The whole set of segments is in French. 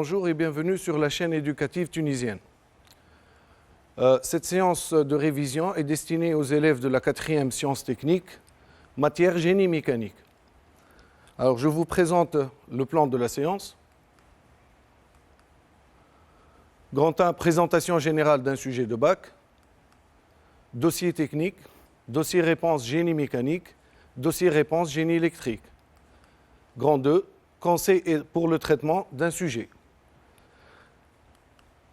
Bonjour et bienvenue sur la chaîne éducative tunisienne. Cette séance de révision est destinée aux élèves de la 4e sciences techniques, matière génie mécanique. Alors je vous présente le plan de la séance. Grand 1, présentation générale d'un sujet de bac. Dossier technique, dossier réponse génie mécanique, dossier réponse génie électrique. Grand 2, conseil pour le traitement d'un sujet.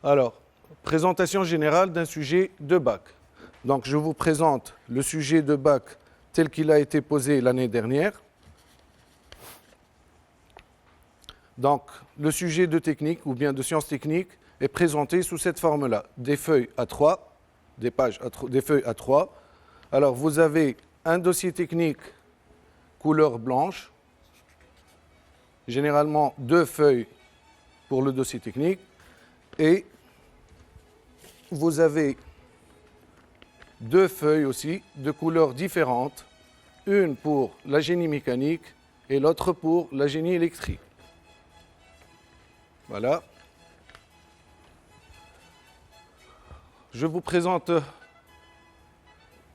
Alors, présentation générale d'un sujet de bac. Donc, je vous présente le sujet de bac tel qu'il a été posé l'année dernière. Donc, le sujet de technique ou bien de sciences techniques est présenté sous cette forme-là. Des feuilles A3, des feuilles A3. Alors, vous avez un dossier technique couleur blanche, généralement 2 feuilles pour le dossier technique, et vous avez 2 feuilles aussi de couleurs différentes, une pour la génie mécanique et l'autre pour la génie électrique. Voilà. Je vous présente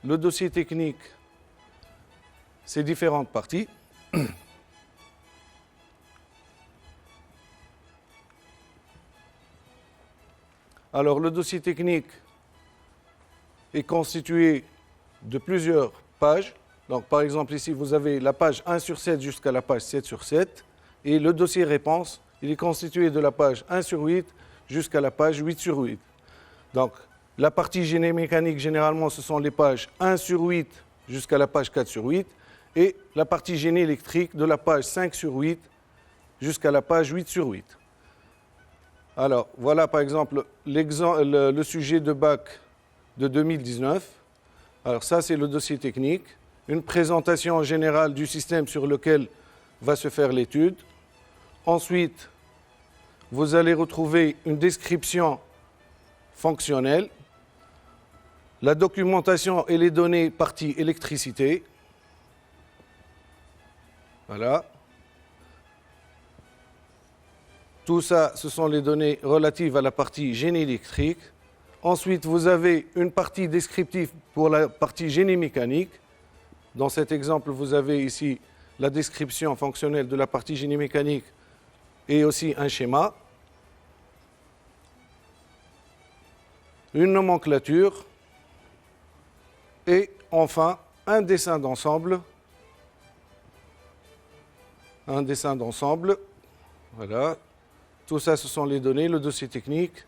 le dossier technique, ses différentes parties. Alors, le dossier technique est constitué de plusieurs pages. Donc, par exemple, ici, vous avez la page 1 sur 7 jusqu'à la page 7 sur 7. Et le dossier réponse, il est constitué de la page 1 sur 8 jusqu'à la page 8 sur 8. Donc, la partie génie mécanique, généralement, ce sont les pages 1 sur 8 jusqu'à la page 4 sur 8. Et la partie génie électrique, de la page 5 sur 8 jusqu'à la page 8 sur 8. Alors, voilà par exemple le sujet de bac de 2019. Alors ça, c'est le dossier technique. Une présentation générale du système sur lequel va se faire l'étude. Ensuite, vous allez retrouver une description fonctionnelle, la documentation et les données partie électricité. Voilà. Tout ça, ce sont les données relatives à la partie génie électrique. Ensuite, vous avez une partie descriptive pour la partie génie mécanique. Dans cet exemple, vous avez ici la description fonctionnelle de la partie génie mécanique et aussi un schéma. Une nomenclature. Et enfin, un dessin d'ensemble. Un dessin d'ensemble. Voilà. Tout ça, ce sont les données, le dossier technique.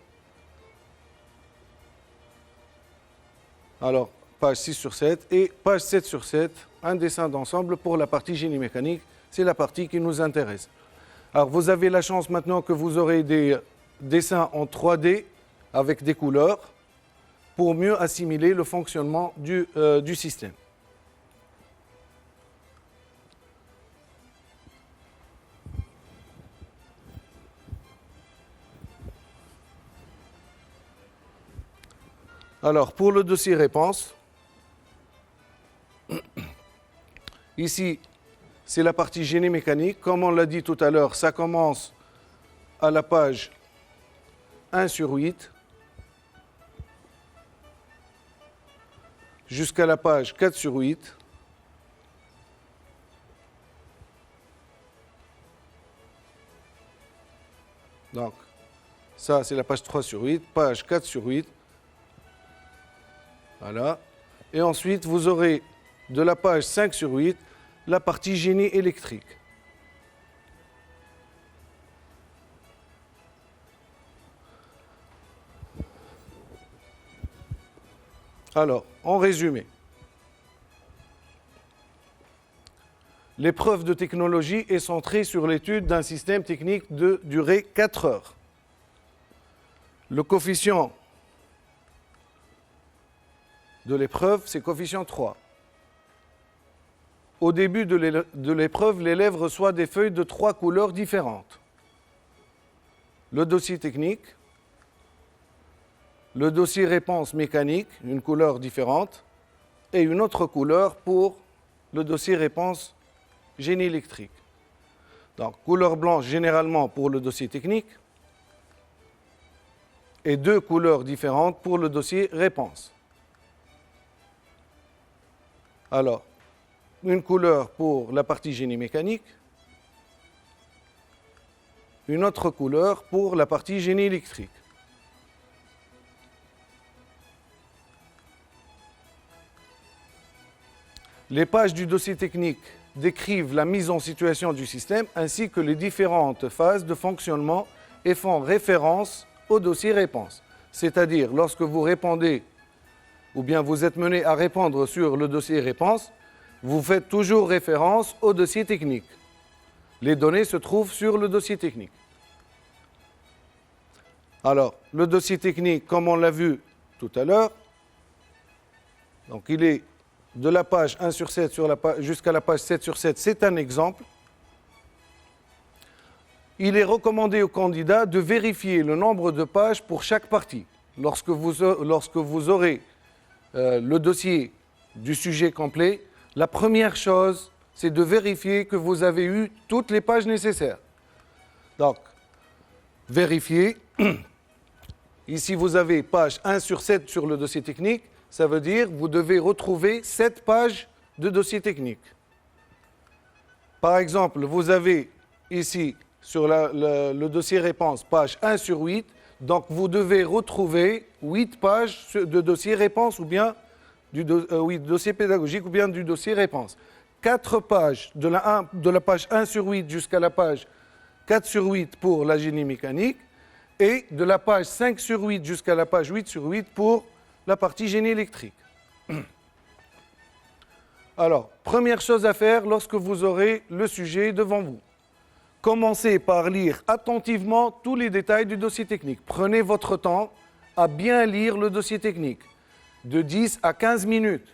Alors, page 6 sur 7 et page 7 sur 7, un dessin d'ensemble pour la partie génie mécanique. C'est la partie qui nous intéresse. Alors, vous avez la chance maintenant que vous aurez des dessins en 3D avec des couleurs pour mieux assimiler le fonctionnement du système. Alors, pour le dossier réponse, ici, c'est la partie génie mécanique. Comme on l'a dit tout à l'heure, ça commence à la page 1 sur 8 jusqu'à la page 4 sur 8. Donc, ça, c'est la page 3 sur 8, page 4 sur 8. Voilà. Et ensuite, vous aurez de la page 5 sur 8, la partie génie électrique. Alors, en résumé, l'épreuve de technologie est centrée sur l'étude d'un système technique de durée 4 heures. Le coefficient de l'épreuve, c'est coefficient 3. Au début de l'épreuve, l'élève reçoit des feuilles de 3 couleurs différentes. Le dossier technique, le dossier réponse mécanique, une couleur différente, et une autre couleur pour le dossier réponse génie électrique. Donc, couleur blanche généralement pour le dossier technique, et 2 couleurs différentes pour le dossier réponse. Alors, une couleur pour la partie génie mécanique, une autre couleur pour la partie génie électrique. Les pages du dossier technique décrivent la mise en situation du système ainsi que les différentes phases de fonctionnement et font référence au dossier réponse. C'est-à-dire, lorsque vous répondez ou bien vous êtes mené à répondre sur le dossier réponse, vous faites toujours référence au dossier technique. Les données se trouvent sur le dossier technique. Alors, le dossier technique, comme on l'a vu tout à l'heure, donc il est de la page 1 sur 7 jusqu'à la page 7 sur 7, c'est un exemple. Il est recommandé au candidat de vérifier le nombre de pages pour chaque partie. Lorsque vous aurez le dossier du sujet complet, la première chose, c'est de vérifier que vous avez eu toutes les pages nécessaires. Donc, vérifiez. Ici, vous avez page 1 sur 7 sur le dossier technique. Ça veut dire que vous devez retrouver 7 pages de dossier technique. Par exemple, vous avez ici, sur le dossier réponse, page 1 sur 8. Donc, vous devez retrouver 8 pages de dossier réponse ou bien du dossier pédagogique ou bien du dossier réponse. 4 pages de la page 1 sur 8 jusqu'à la page 4 sur 8 pour la génie mécanique et de la page 5 sur 8 jusqu'à la page 8 sur 8 pour la partie génie électrique. Alors, première chose à faire lorsque vous aurez le sujet devant vous. Commencez par lire attentivement tous les détails du dossier technique. Prenez votre temps à bien lire le dossier technique, de 10 à 15 minutes.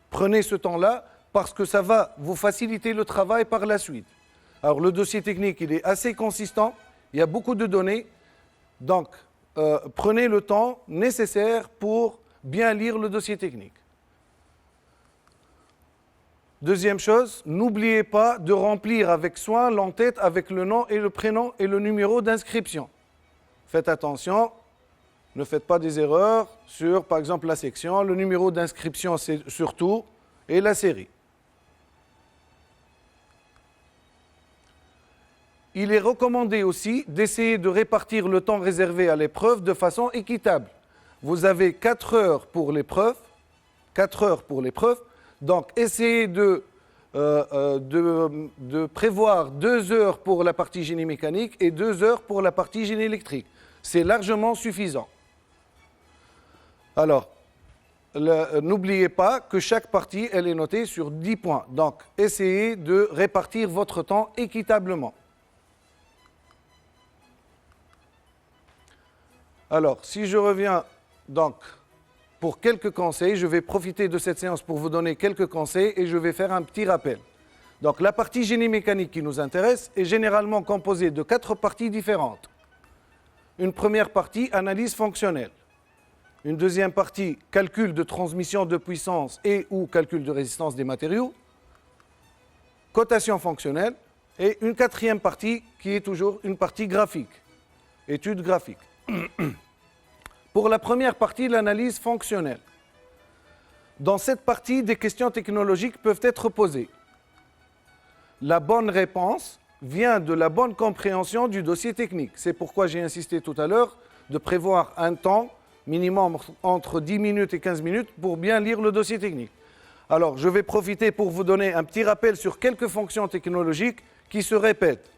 Prenez ce temps-là parce que ça va vous faciliter le travail par la suite. Alors, le dossier technique, il est assez consistant, il y a beaucoup de données, donc prenez le temps nécessaire pour bien lire le dossier technique. Deuxième chose, n'oubliez pas de remplir avec soin l'entête avec le nom et le prénom et le numéro d'inscription. Faites attention, ne faites pas des erreurs sur, par exemple, la section, le numéro d'inscription c'est surtout, et la série. Il est recommandé aussi d'essayer de répartir le temps réservé à l'épreuve de façon équitable. Vous avez 4 heures pour l'épreuve, donc essayez de prévoir 2 heures pour la partie génie mécanique et 2 heures pour la partie génie électrique. C'est largement suffisant. Alors, n'oubliez pas que chaque partie, elle est notée sur 10 points. Donc, essayez de répartir votre temps équitablement. Alors, si je reviens donc pour quelques conseils, je vais profiter de cette séance pour vous donner quelques conseils et je vais faire un petit rappel. Donc, la partie génie mécanique qui nous intéresse est généralement composée de 4 parties différentes. Une première partie, analyse fonctionnelle. Une deuxième partie, calcul de transmission de puissance et ou calcul de résistance des matériaux. Cotation fonctionnelle. Et une quatrième partie qui est toujours une partie graphique. Étude graphique. Pour la première partie, l'analyse fonctionnelle. Dans cette partie, des questions technologiques peuvent être posées. La bonne réponse vient de la bonne compréhension du dossier technique. C'est pourquoi j'ai insisté tout à l'heure de prévoir un temps minimum entre 10 minutes et 15 minutes pour bien lire le dossier technique. Alors, je vais profiter pour vous donner un petit rappel sur quelques fonctions technologiques qui se répètent.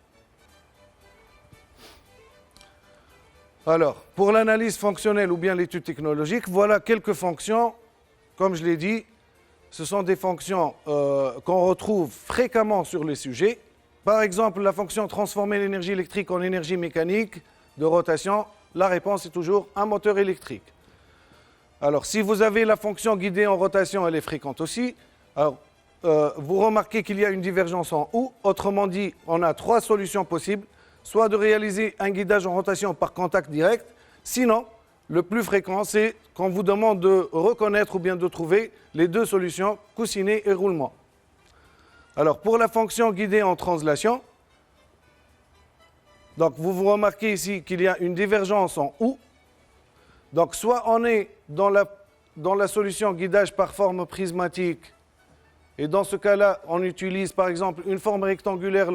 Alors, pour l'analyse fonctionnelle ou bien l'étude technologique, voilà quelques fonctions. Comme je l'ai dit, ce sont des fonctions qu'on retrouve fréquemment sur les sujets. Par exemple, la fonction transformer l'énergie électrique en énergie mécanique de rotation, la réponse est toujours un moteur électrique. Alors, si vous avez la fonction guidée en rotation, elle est fréquente aussi. Alors, vous remarquez qu'il y a une divergence en ou. Autrement dit, on a 3 solutions possibles. Soit de réaliser un guidage en rotation par contact direct. Sinon, le plus fréquent, c'est qu'on vous demande de reconnaître ou bien de trouver les 2 solutions, coussinet et roulement. Alors, pour la fonction guidée en translation, donc vous remarquez ici qu'il y a une divergence en ou. Donc, soit on est dans la solution guidage par forme prismatique, et dans ce cas-là, on utilise par exemple une forme rectangulaire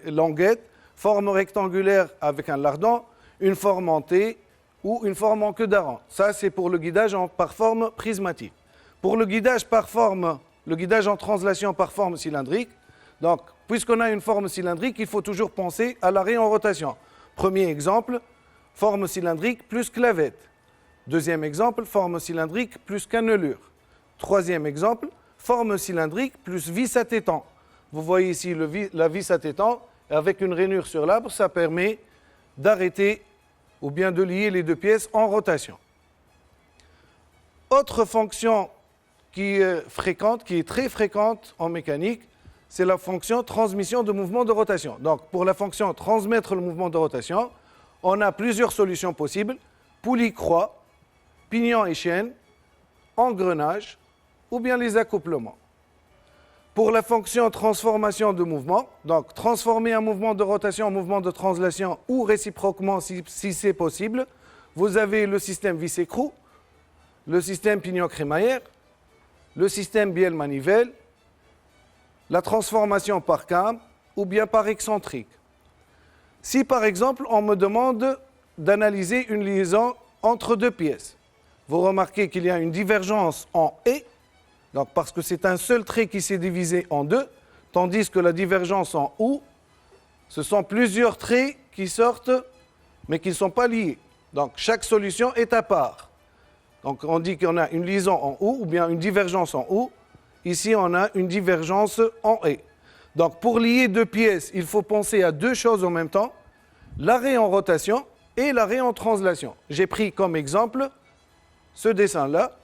languette, forme rectangulaire avec un lardon, une forme en T ou une forme en queue d'aran. Ça, c'est pour le guidage par forme prismatique. Pour le guidage en translation par forme cylindrique, donc, puisqu'on a une forme cylindrique, il faut toujours penser à l'arrêt en rotation. Premier exemple, forme cylindrique plus clavette. Deuxième exemple, forme cylindrique plus cannelure. Troisième exemple, forme cylindrique plus vis à tétan. Vous voyez ici la vis à tétan avec une rainure sur l'arbre, ça permet d'arrêter ou bien de lier les deux pièces en rotation. Autre fonction qui est très fréquente en mécanique, c'est la fonction transmission de mouvement de rotation. Donc, pour la fonction transmettre le mouvement de rotation, on a plusieurs solutions possibles. Poulie-croix, pignon et chaîne, engrenage ou bien les accouplements. Pour la fonction transformation de mouvement, donc transformer un mouvement de rotation en mouvement de translation ou réciproquement si c'est possible, vous avez le système vis-écrou, le système pignon-crémaillère, le système bielle-manivelle, la transformation par came ou bien par excentrique. Si par exemple on me demande d'analyser une liaison entre deux pièces, vous remarquez qu'il y a une divergence en « et », donc parce que c'est un seul trait qui s'est divisé en deux, tandis que la divergence en « ou », ce sont plusieurs traits qui sortent mais qui ne sont pas liés. Donc chaque solution est à part. Donc on dit qu'on a une liaison en « ou bien une divergence en « ou ». Ici, on a une divergence en « et ». Donc pour lier deux pièces, il faut penser à deux choses en même temps, l'arrêt en rotation et l'arrêt en translation. J'ai pris comme exemple ce dessin-là.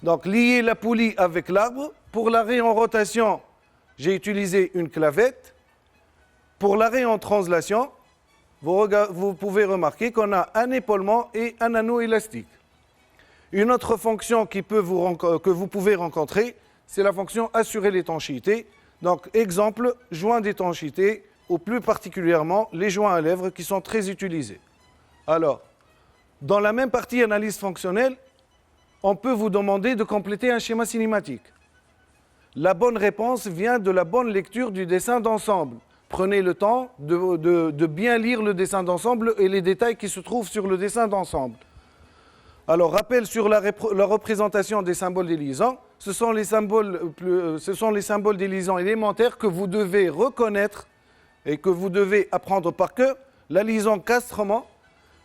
Donc, lier la poulie avec l'arbre. Pour l'arrêt en rotation, j'ai utilisé une clavette. Pour l'arrêt en translation, vous pouvez remarquer qu'on a un épaulement et un anneau élastique. Une autre fonction que vous pouvez rencontrer, c'est la fonction assurer l'étanchéité. Donc, exemple, joint d'étanchéité, ou plus particulièrement les joints à lèvres qui sont très utilisés. Alors, dans la même partie analyse fonctionnelle, on peut vous demander de compléter un schéma cinématique. La bonne réponse vient de la bonne lecture du dessin d'ensemble. Prenez le temps de bien lire le dessin d'ensemble et les détails qui se trouvent sur le dessin d'ensemble. Alors, rappel sur la représentation des symboles des liaisons. Ce sont les symboles des liaisons élémentaires que vous devez reconnaître et que vous devez apprendre par cœur. La liaison castrement,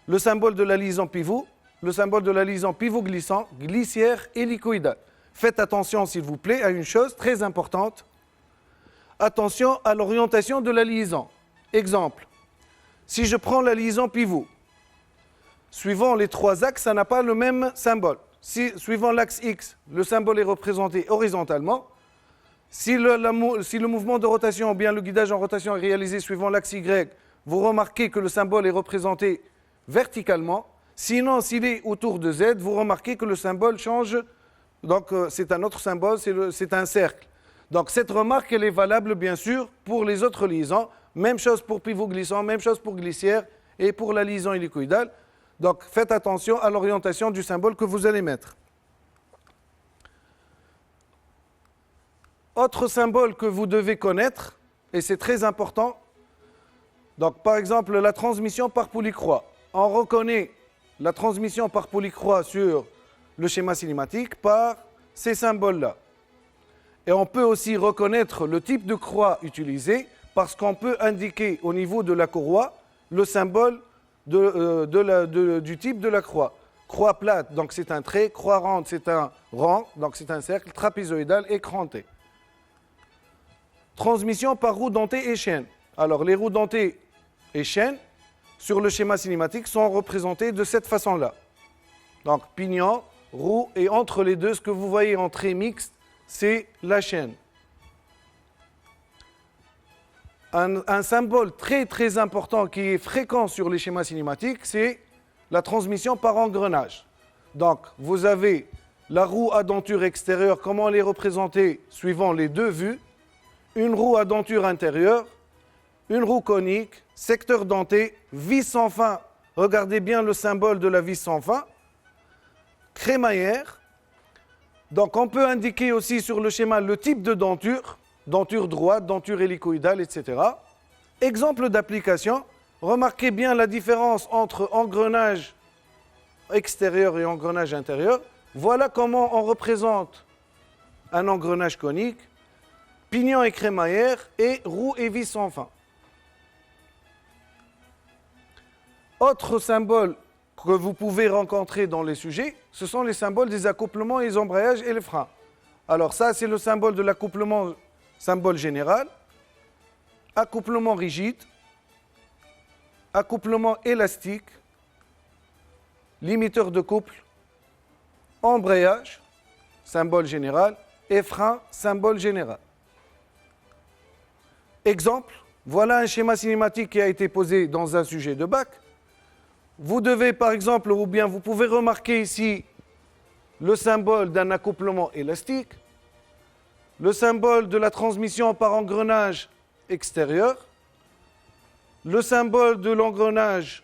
le symbole de la liaison pivot, le symbole de la liaison pivot glissant, glissière et hélicoïdale. Faites attention, s'il vous plaît, à une chose très importante. Attention à l'orientation de la liaison. Exemple, si je prends la liaison pivot, suivant les trois axes, ça n'a pas le même symbole. Si, suivant l'axe X, le symbole est représenté horizontalement. Si le mouvement de rotation ou bien le guidage en rotation est réalisé suivant l'axe Y, vous remarquez que le symbole est représenté verticalement. Sinon, s'il est autour de Z, vous remarquez que le symbole change. Donc, c'est un autre symbole, c'est un cercle. Donc, cette remarque, elle est valable, bien sûr, pour les autres liaisons. Même chose pour pivot glissant, même chose pour glissière et pour la liaison hélicoïdale. Donc, faites attention à l'orientation du symbole que vous allez mettre. Autre symbole que vous devez connaître, et c'est très important. Donc, par exemple, la transmission par poulie-croix. On reconnaît la transmission par poulie-croix sur le schéma cinématique par ces symboles-là. Et on peut aussi reconnaître le type de croix utilisé parce qu'on peut indiquer au niveau de la courroie le symbole du type de la croix. Croix plate, donc c'est un trait. Croix ronde, c'est un rang, donc c'est un cercle. Trapézoïdal, écranté. Transmission par roue dentée et chaîne. Alors, les roues dentées et chaînes, sur le schéma cinématique, sont représentées de cette façon-là. Donc, pignon, roue, et entre les deux, ce que vous voyez en trait mixte, c'est la chaîne. Un symbole très très important qui est fréquent sur les schémas cinématiques, c'est la transmission par engrenage. Donc, vous avez la roue à denture extérieure, comment elle est représentée suivant les deux vues, une roue à denture intérieure, une roue conique, secteur denté, vis sans fin. Regardez bien le symbole de la vis sans fin. crémaillère. Donc on peut indiquer aussi sur le schéma le type de denture, denture droite, denture hélicoïdale, etc. Exemple d'application, remarquez bien la différence entre engrenage extérieur et engrenage intérieur. Voilà comment on représente un engrenage conique, pignon et crémaillère et roue et vis sans fin. Autre symbole que vous pouvez rencontrer dans les sujets, ce sont les symboles des accouplements, les embrayages et les freins. Alors ça, c'est le symbole de l'accouplement, symbole général, accouplement rigide, accouplement élastique, limiteur de couple, embrayage, symbole général, et frein, symbole général. Exemple, voilà un schéma cinématique qui a été posé dans un sujet de bac. Vous devez par exemple, ou bien vous pouvez remarquer ici le symbole d'un accouplement élastique, le symbole de la transmission par engrenage extérieur, le symbole de l'engrenage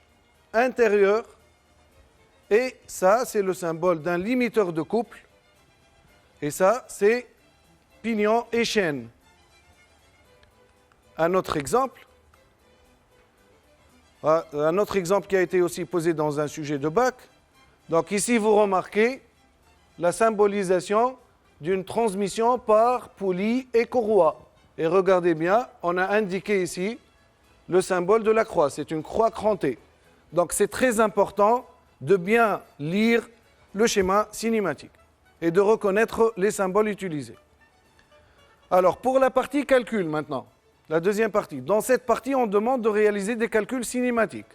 intérieur, et ça, c'est le symbole d'un limiteur de couple, et ça, c'est pignon et chaîne. Un autre exemple qui a été aussi posé dans un sujet de bac. Donc ici, vous remarquez la symbolisation d'une transmission par poulie et courroie. Et regardez bien, on a indiqué ici le symbole de la croix. C'est une croix crantée. Donc c'est très important de bien lire le schéma cinématique et de reconnaître les symboles utilisés. Alors pour la partie calcul maintenant, la deuxième partie. Dans cette partie, on demande de réaliser des calculs cinématiques.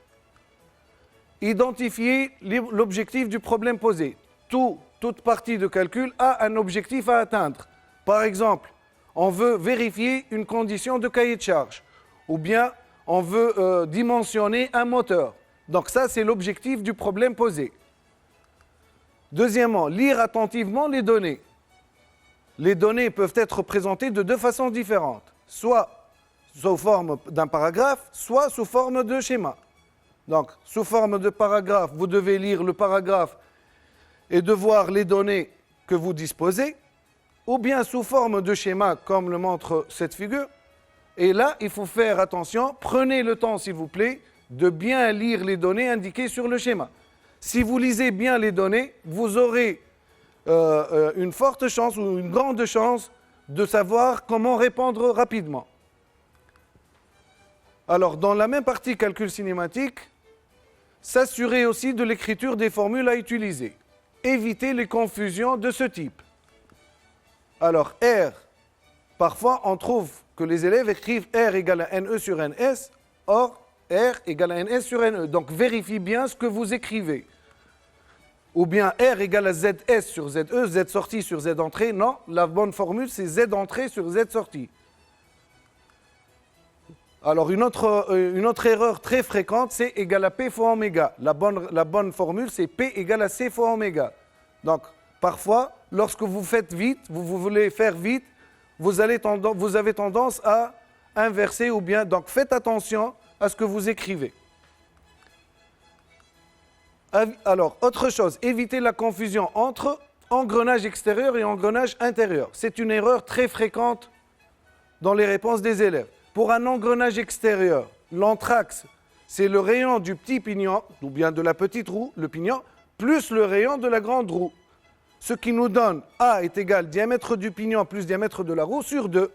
Identifier l'objectif du problème posé. Toute partie de calcul a un objectif à atteindre. Par exemple, on veut vérifier une condition de cahier de charge, ou bien on veut dimensionner un moteur. Donc ça, c'est l'objectif du problème posé. Deuxièmement, lire attentivement les données. Les données peuvent être présentées de deux façons différentes. Soit sous forme d'un paragraphe, soit sous forme de schéma. Donc, sous forme de paragraphe, vous devez lire le paragraphe et de voir les données que vous disposez, ou bien sous forme de schéma, comme le montre cette figure. Et là, il faut faire attention, prenez le temps, s'il vous plaît, de bien lire les données indiquées sur le schéma. Si vous lisez bien les données, vous aurez une forte chance ou une grande chance de savoir comment répondre rapidement. Alors, dans la même partie calcul cinématique, s'assurer aussi de l'écriture des formules à utiliser. Éviter les confusions de ce type. Alors, R, parfois on trouve que les élèves écrivent R égale à NE sur NS, or R égale à NS sur NE. Donc, vérifiez bien ce que vous écrivez. Ou bien R égale à ZS sur ZE, Z sortie sur Z entrée. Non, la bonne formule, c'est Z entrée sur Z sortie. Alors, une autre erreur très fréquente, c'est égal à P fois oméga. La bonne formule, c'est P égale à C fois oméga. Donc, parfois, lorsque vous faites vite, vous voulez faire vite, vous avez tendance à inverser ou bien... Donc, faites attention à ce que vous écrivez. Alors, autre chose, évitez la confusion entre engrenage extérieur et engrenage intérieur. C'est une erreur très fréquente dans les réponses des élèves. Pour un engrenage extérieur, l'anthrax, c'est le rayon du petit pignon, ou bien de la petite roue, le pignon, plus le rayon de la grande roue. Ce qui nous donne A est égal diamètre du pignon plus diamètre de la roue sur 2.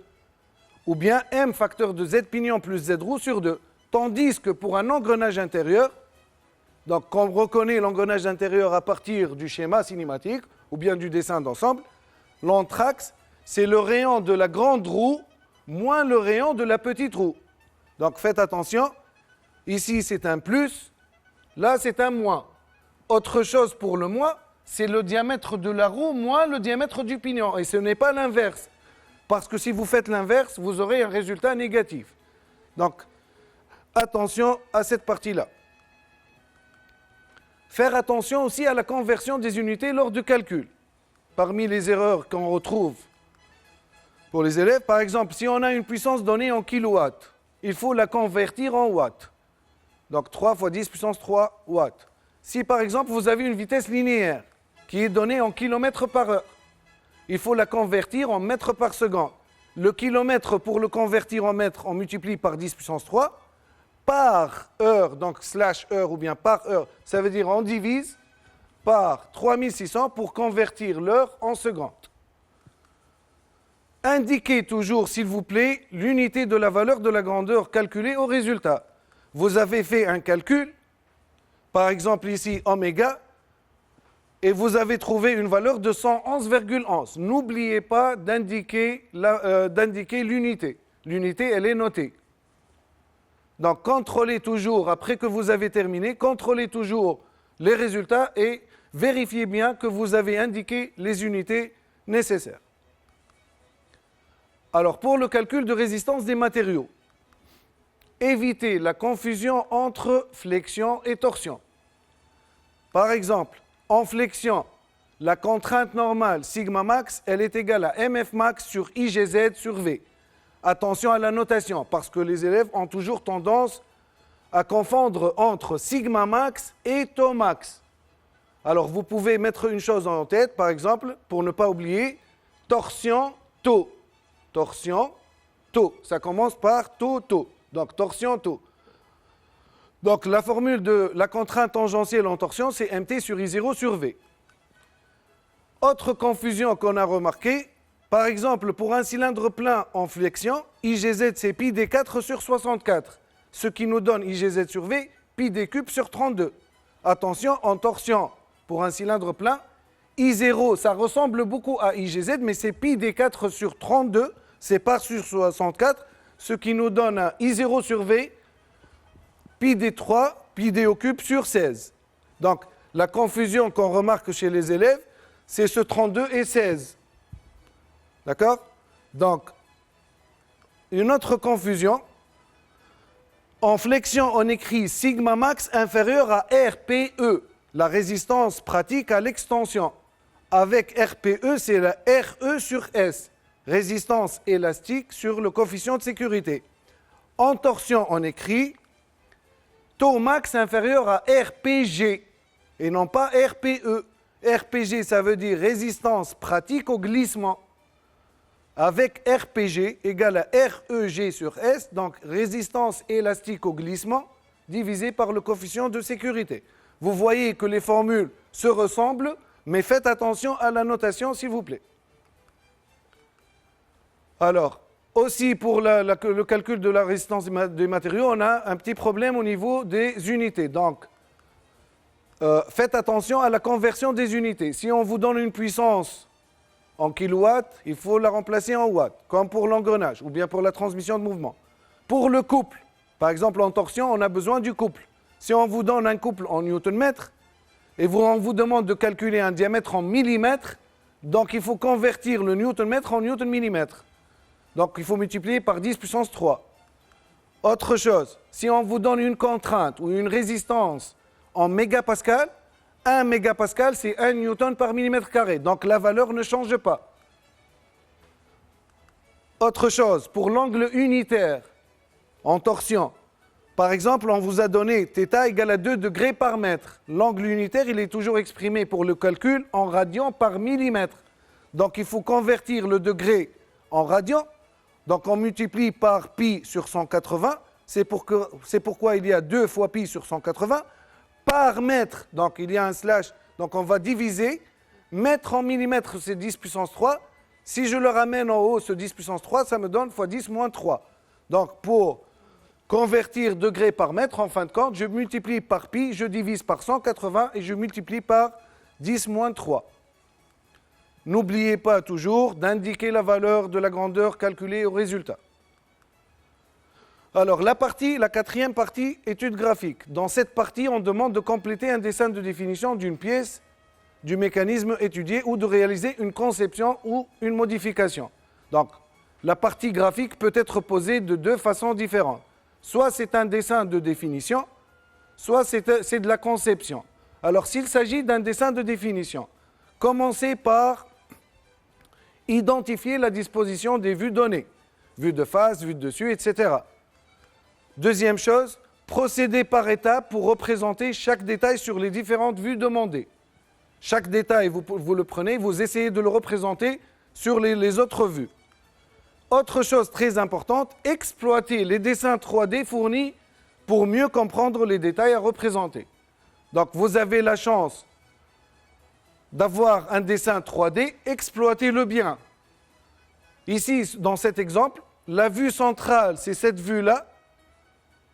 Ou bien M facteur de Z pignon plus Z roue sur 2. Tandis que pour un engrenage intérieur, donc on reconnaît l'engrenage intérieur à partir du schéma cinématique, ou bien du dessin d'ensemble, l'anthrax, c'est le rayon de la grande roue moins le rayon de la petite roue. Donc faites attention, ici c'est un plus, là c'est un moins. Autre chose pour le moins, c'est le diamètre de la roue moins le diamètre du pignon. Et ce n'est pas l'inverse. Parce que si vous faites l'inverse, vous aurez un résultat négatif. Donc attention à cette partie-là. Faire attention aussi à la conversion des unités lors du calcul. Parmi les erreurs qu'on retrouve pour les élèves, par exemple, si on a une puissance donnée en kilowatts, il faut la convertir en watts. Donc 3 fois 10 puissance 3 watts. Si par exemple vous avez une vitesse linéaire, qui est donnée en kilomètres par heure. Il faut la convertir en mètres par seconde. Le kilomètre, pour le convertir en mètres, on multiplie par 10 puissance 3. Par heure, donc slash heure ou bien par heure, ça veut dire on divise par 3600 pour convertir l'heure en secondes. Indiquez toujours, s'il vous plaît, l'unité de la valeur de la grandeur calculée au résultat. Vous avez fait un calcul, par exemple ici oméga, et vous avez trouvé une valeur de 111,11. N'oubliez pas d'indiquer l'unité. L'unité, elle est notée. Donc, contrôlez toujours, après que vous avez terminé, contrôlez toujours les résultats et vérifiez bien que vous avez indiqué les unités nécessaires. Alors, pour le calcul de résistance des matériaux, évitez la confusion entre flexion et torsion. Par exemple, en flexion, la contrainte normale sigma max, elle est égale à mf max sur IGZ sur V. Attention à la notation, parce que les élèves ont toujours tendance à confondre entre sigma max et tau max. Alors, vous pouvez mettre une chose en tête, par exemple, pour ne pas oublier, torsion, tau. Torsion, tau. Ça commence par tau, tau. Donc, torsion, tau. Donc, la formule de la contrainte tangentielle en torsion, c'est mt sur I0 sur V. Autre confusion qu'on a remarquée, par exemple, pour un cylindre plein en flexion, IGZ, c'est pi d4 sur 64, ce qui nous donne IGZ sur V, pi d cube sur 32. Attention, en torsion, pour un cylindre plein, I0, ça ressemble beaucoup à IGZ, mais c'est pi d4 sur 32, c'est pas sur 64, ce qui nous donne un I0 sur V, pi d3, pi d au cube sur 16. Donc, la confusion qu'on remarque chez les élèves, c'est ce 32 et 16. D'accord? Donc, une autre confusion. En flexion, on écrit sigma max inférieur à RPE, la résistance pratique à l'extension. Avec RPE, c'est la RE sur S, résistance élastique sur le coefficient de sécurité. En torsion, on écrit tau max inférieur à RPG et non pas RPE. RPG, ça veut dire résistance pratique au glissement. Avec RPG égale à REG sur S, donc résistance élastique au glissement, divisé par le coefficient de sécurité. Vous voyez que les formules se ressemblent, mais faites attention à la notation, s'il vous plaît. Alors, aussi pour le calcul de la résistance des matériaux, on a un petit problème au niveau des unités. Donc, faites attention à la conversion des unités. Si on vous donne une puissance en kilowatts, il faut la remplacer en watts, comme pour l'engrenage ou bien pour la transmission de mouvement. Pour le couple, par exemple en torsion, on a besoin du couple. Si on vous donne un couple en newton-mètre et on vous demande de calculer un diamètre en millimètres, donc il faut convertir le newton-mètre en newton-millimètre. Donc il faut multiplier par 10 puissance 3. Autre chose, si on vous donne une contrainte ou une résistance en mégapascal, 1 mégapascal, c'est 1 newton par millimètre carré. Donc la valeur ne change pas. Autre chose, pour l'angle unitaire en torsion, par exemple, on vous a donné θ égale à 2 degrés par mètre. L'angle unitaire, il est toujours exprimé pour le calcul en radians par millimètre. Donc il faut convertir le degré en radians. Donc on multiplie par pi sur 180. C'est pourquoi il y a 2 fois pi sur 180. Par mètre, donc il y a un slash, donc on va diviser. Mètre en millimètre, c'est 10 puissance 3. Si je le ramène en haut, ce 10 puissance 3, ça me donne fois 10 moins 3. Donc pour convertir degré par mètre, en fin de compte, je multiplie par pi, je divise par 180 et je multiplie par 10 moins 3. N'oubliez pas toujours d'indiquer la valeur de la grandeur calculée au résultat. Alors, la quatrième partie, étude graphique. Dans cette partie, on demande de compléter un dessin de définition d'une pièce, du mécanisme étudié ou de réaliser une conception ou une modification. Donc, la partie graphique peut être posée de 2 façons différentes. Soit c'est un dessin de définition, soit c'est de la conception. Alors, s'il s'agit d'un dessin de définition, commencez par identifier la disposition des vues données. Vue de face, vue de dessus, etc. Deuxième chose, procéder par étapes pour représenter chaque détail sur les différentes vues demandées. Chaque détail, vous le prenez, vous essayez de le représenter sur les autres vues. Autre chose très importante, exploiter les dessins 3D fournis pour mieux comprendre les détails à représenter. Donc vous avez la chance d'avoir un dessin 3D, exploitez-le bien. Ici, dans cet exemple, la vue centrale, c'est cette vue-là.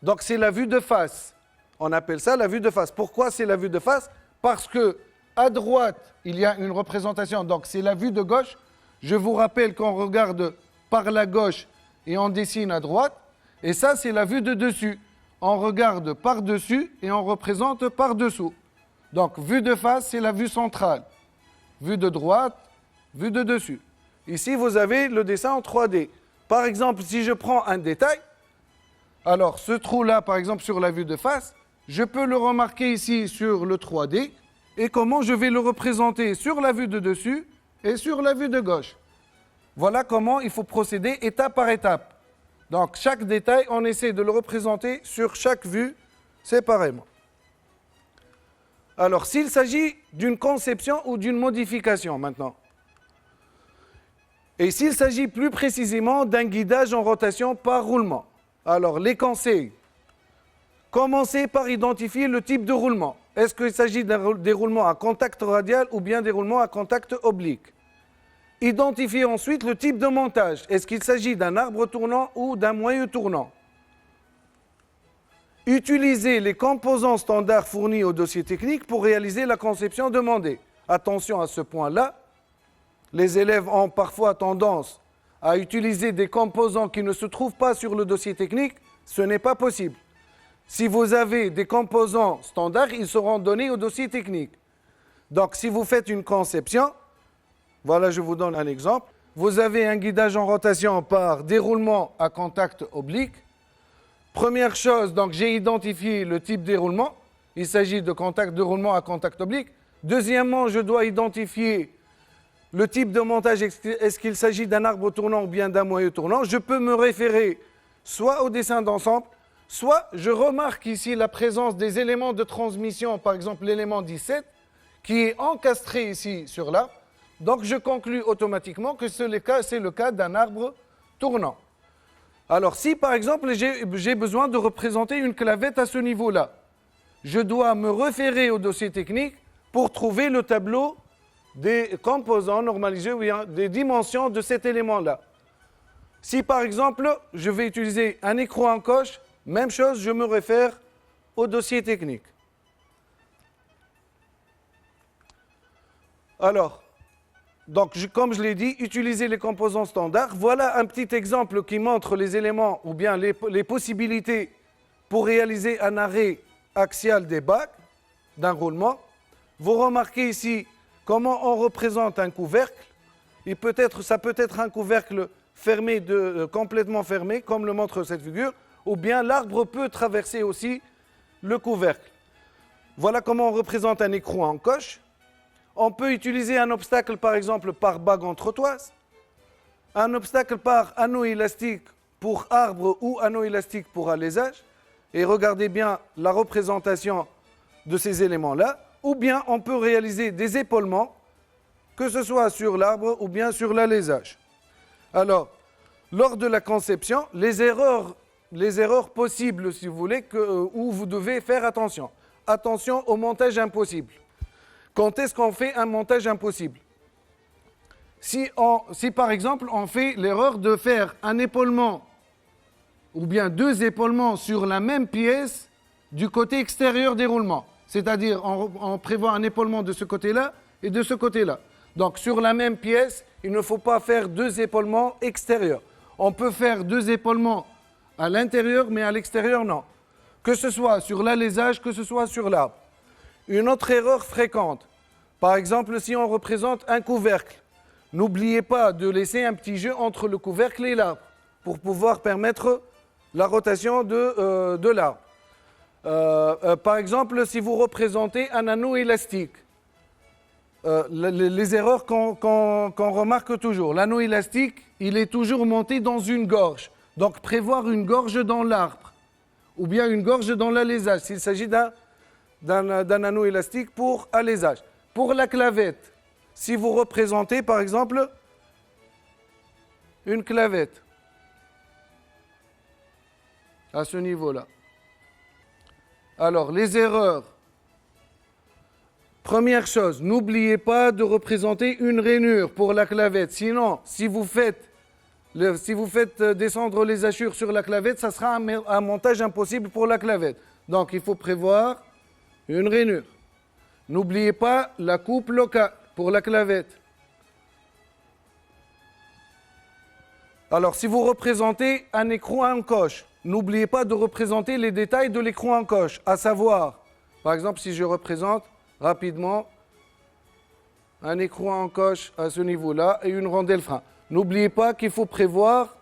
Donc c'est la vue de face. On appelle ça la vue de face. Pourquoi c'est la vue de face? Parce que à droite, il y a une représentation. Donc c'est la vue de gauche. Je vous rappelle qu'on regarde par la gauche et on dessine à droite. Et ça, c'est la vue de dessus. On regarde par-dessus et on représente par-dessous. Donc, vue de face, c'est la vue centrale. Vue de droite, vue de dessus. Ici, vous avez le dessin en 3D. Par exemple, si je prends un détail, alors ce trou-là, par exemple, sur la vue de face, je peux le remarquer ici sur le 3D. Et comment je vais le représenter sur la vue de dessus et sur la vue de gauche. Voilà comment il faut procéder étape par étape. Donc, chaque détail, on essaie de le représenter sur chaque vue séparément. Alors, s'il s'agit d'une conception ou d'une modification maintenant, et s'il s'agit plus précisément d'un guidage en rotation par roulement, alors les conseils, commencez par identifier le type de roulement. Est-ce qu'il s'agit d'un déroulement à contact radial ou bien déroulement à contact oblique? Identifiez ensuite le type de montage. Est-ce qu'il s'agit d'un arbre tournant ou d'un moyeu tournant? Utilisez les composants standards fournis au dossier technique pour réaliser la conception demandée. Attention à ce point-là, les élèves ont parfois tendance à utiliser des composants qui ne se trouvent pas sur le dossier technique. Ce n'est pas possible. Si vous avez des composants standards, ils seront donnés au dossier technique. Donc, si vous faites une conception, voilà, je vous donne un exemple. Vous avez un guidage en rotation par déroulement à contact oblique. Première chose, donc j'ai identifié le type de déroulement. Il s'agit de contact de roulement à contact oblique. Deuxièmement, je dois identifier le type de montage. Est-ce qu'il s'agit d'un arbre tournant ou bien d'un moyeu tournant? Je peux me référer soit au dessin d'ensemble, soit je remarque ici la présence des éléments de transmission, par exemple l'élément 17, qui est encastré ici sur l'arbre. Donc je conclus automatiquement que c'est le cas d'un arbre tournant. Alors si par exemple j'ai besoin de représenter une clavette à ce niveau-là, je dois me référer au dossier technique pour trouver le tableau des composants normalisés ou bien des dimensions de cet élément-là. Si par exemple je vais utiliser un écrou en coche, même chose, je me réfère au dossier technique. Alors, donc, comme je l'ai dit, utiliser les composants standards. Voilà un petit exemple qui montre les éléments ou bien les possibilités pour réaliser un arrêt axial des bacs d'un roulement. Vous remarquez ici comment on représente un couvercle. Ça peut être un couvercle fermé, complètement fermé, comme le montre cette figure, ou bien l'arbre peut traverser aussi le couvercle. Voilà comment on représente un écrou en coche. On peut utiliser un obstacle, par exemple, par bague en trottoise, un obstacle par anneau élastique pour arbre ou anneau élastique pour alésage. Et regardez bien la représentation de ces éléments-là. Ou bien on peut réaliser des épaulements, que ce soit sur l'arbre ou bien sur l'alésage. Alors, lors de la conception, les erreurs possibles, si vous voulez, où vous devez faire attention. Attention au montage impossible. Quand est-ce qu'on fait un montage impossible? Si par exemple on fait l'erreur de faire un épaulement ou bien deux épaulements sur la même pièce du côté extérieur des roulements, c'est-à-dire on prévoit un épaulement de ce côté-là et de ce côté-là. Donc sur la même pièce, il ne faut pas faire deux épaulements extérieurs. On peut faire deux épaulements à l'intérieur, mais à l'extérieur, non. Que ce soit sur l'alésage, que ce soit sur l'arbre. Une autre erreur fréquente, par exemple, si on représente un couvercle, n'oubliez pas de laisser un petit jeu entre le couvercle et l'arbre pour pouvoir permettre la rotation de l'arbre. Par exemple, si vous représentez un anneau élastique, les erreurs qu'on remarque toujours, l'anneau élastique, il est toujours monté dans une gorge. Donc prévoir une gorge dans l'arbre ou bien une gorge dans l'alésage s'il s'agit d'un anneau élastique pour alésage. pour la clavette, si vous représentez par exemple une clavette à ce niveau-là. Alors, les erreurs. Première chose, n'oubliez pas de représenter une rainure pour la clavette. Sinon, si vous faites descendre les hachures sur la clavette, ça sera un montage impossible pour la clavette. Donc, il faut prévoir une rainure. N'oubliez pas la coupe locale pour la clavette. Alors, si vous représentez un écrou en coche, n'oubliez pas de représenter les détails de l'écrou en coche, à savoir, par exemple, si je représente rapidement un écrou en coche à ce niveau-là et une rondelle frein. N'oubliez pas qu'il faut prévoir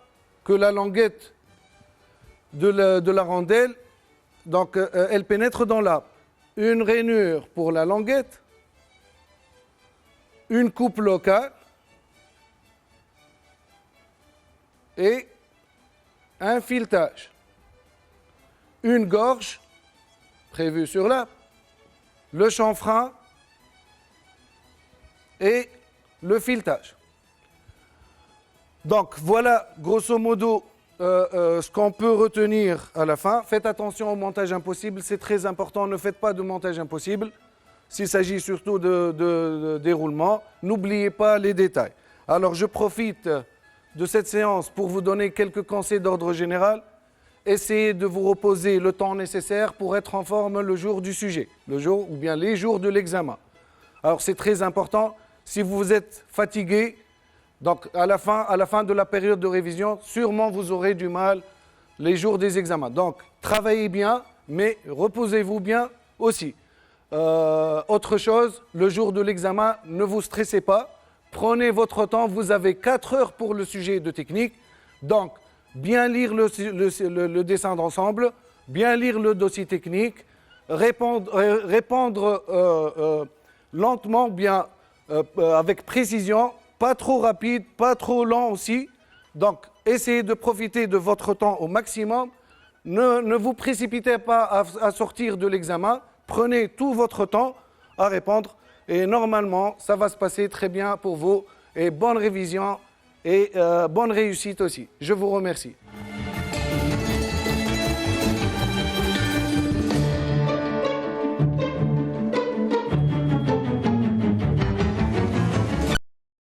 que la languette de la rondelle, donc, elle pénètre dans l'arbre. Une rainure pour la languette, une coupe locale et un filetage. Une gorge prévue sur l'arbre, le chanfrein et le filetage. Donc voilà grosso modo ce qu'on peut retenir à la fin. Faites attention au montage impossible, c'est très important, ne faites pas de montage impossible. S'il s'agit surtout de déroulement, n'oubliez pas les détails. Alors je profite de cette séance pour vous donner quelques conseils d'ordre général. Essayez de vous reposer le temps nécessaire pour être en forme le jour du sujet, le jour ou bien les jours de l'examen. Alors c'est très important, si vous êtes fatigué, donc à la fin de la période de révision, sûrement vous aurez du mal les jours des examens. Donc travaillez bien, mais reposez-vous bien aussi. Autre chose, le jour de l'examen, ne vous stressez pas, prenez votre temps, vous avez 4 heures pour le sujet de technique, donc bien lire le dessin d'ensemble, bien lire le dossier technique, répondre lentement, bien avec précision, pas trop rapide, pas trop lent aussi. Donc, essayez de profiter de votre temps au maximum. Ne vous précipitez pas à sortir de l'examen. Prenez tout votre temps à répondre et normalement, ça va se passer très bien pour vous. Et bonne révision et bonne réussite aussi. Je vous remercie.